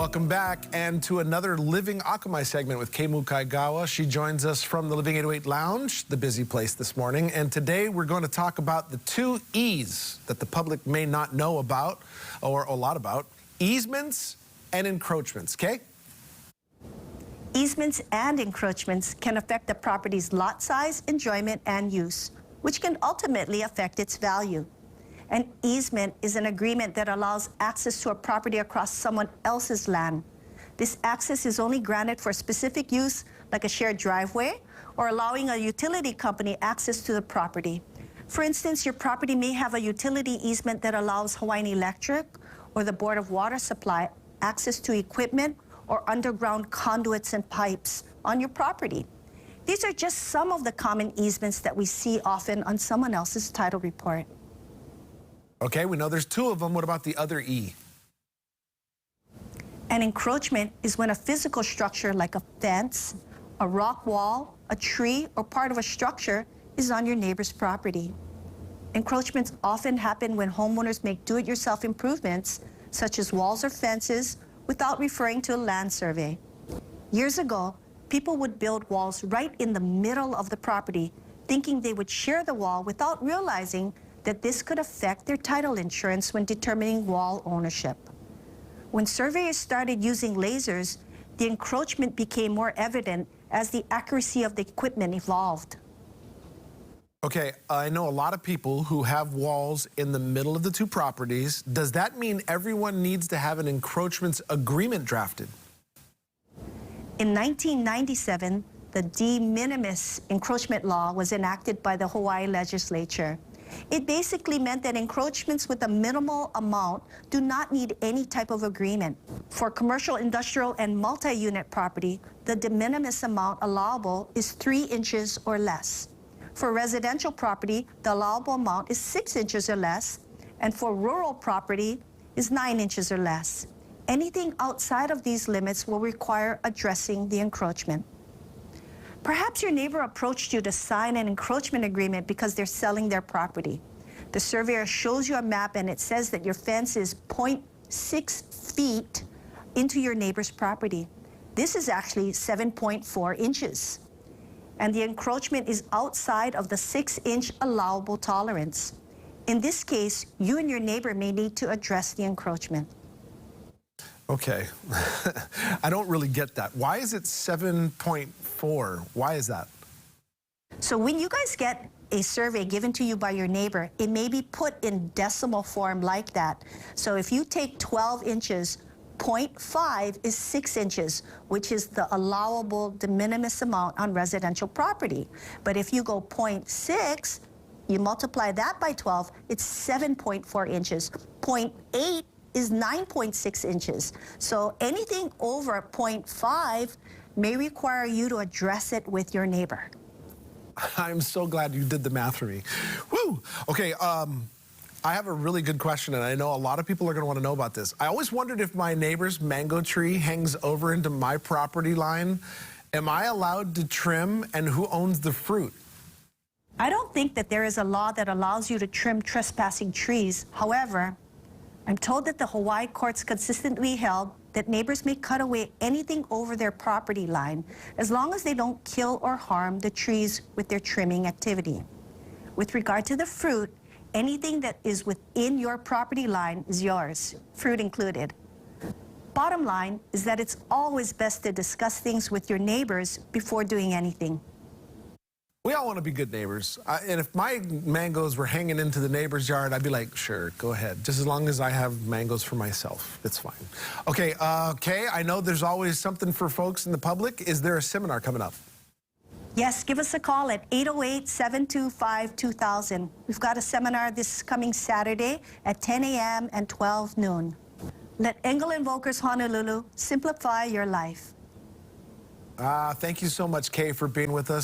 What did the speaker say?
Welcome back and to another Living Akamai segment with Kei Mukaegawa. She joins us from the Living 808 Lounge, the busy place this morning. And today we're going to talk about the two E's that the public may not know about, or a lot about: easements and encroachments. Kei? Easements and encroachments can affect the property's lot size, enjoyment, and use, which can ultimately affect its value. An easement is an agreement that allows access to a property across someone else's land. This access is only granted for specific use, like a shared driveway, or allowing a utility company access to the property. For instance, your property may have a utility easement that allows Hawaiian Electric or the Board of Water Supply access to equipment or underground conduits and pipes on your property. These are just some of the common easements that we see often on someone else's title report. Okay, we know there's two of them. What about the other E? An encroachment is when a physical structure like a fence, a rock wall, a tree, or part of a structure is on your neighbor's property. Encroachments often happen when homeowners make do-it-yourself improvements, such as walls or fences, without referring to a land survey. Years ago, people would build walls right in the middle of the property, thinking they would share the wall without realizing that this could affect their title insurance when determining wall ownership. When surveyors started using lasers, the encroachment became more evident as the accuracy of the equipment evolved. Okay, I know a lot of people who have walls in the middle of the two properties. Does that mean everyone needs to have an encroachments agreement drafted? In 1997, the de minimis encroachment law was enacted by the Hawaii legislature. It basically meant that encroachments with a minimal amount do not need any type of agreement. For commercial, industrial, and multi-unit property, the de minimis amount allowable is 3 inches or less. For residential property, the allowable amount is 6 inches or less, and for rural property is 9 inches or less. Anything outside of these limits will require addressing the encroachment. Perhaps your neighbor approached you to sign an encroachment agreement because they're selling their property. The surveyor shows you a map and it says that your fence is 0.6 feet into your neighbor's property. This is actually 7.4 inches. And the encroachment is outside of the 6-inch allowable tolerance. In this case, you and your neighbor may need to address the encroachment. Okay, I don't really get that. Why is it 7.4? Why is that? So when you guys get a survey given to you by your neighbor, it may be put in decimal form like that. So if you take 12 inches, 0.5 is 6 inches, which is the allowable de minimis amount on residential property. But if you go 0.6, you multiply that by 12, it's 7.4 inches. 0.8 is 9.6 inches. So anything over 0.5 may require you to address it with your neighbor. I'm so glad you did the math for me. Woo! Okay, I have a really good question, and I know a lot of people are going to want to know about this. I always wondered if my neighbor's mango tree hangs over into my property line, am I allowed to trim, and who owns the fruit? I don't think that there is a law that allows you to trim trespassing trees. However, I'm told that the Hawaii courts consistently held that neighbors may cut away anything over their property line as long as they don't kill or harm the trees with their trimming activity. With regard to the fruit, anything that is within your property line is yours, fruit included. Bottom line is that it's always best to discuss things with your neighbors before doing anything. We all want to be good neighbors. And if my mangoes were hanging into the neighbor's yard, I'd be like, sure, go ahead. Just as long as I have mangoes for myself, it's fine. Okay, Kei, I know there's always something for folks in the public. Is there a seminar coming up? Yes, give us a call at 808-725-2000. We've got a seminar this coming Saturday at 10 a.m. and 12 noon. Let Engel Invokers Honolulu simplify your life. Thank you so much, Kei, for being with us.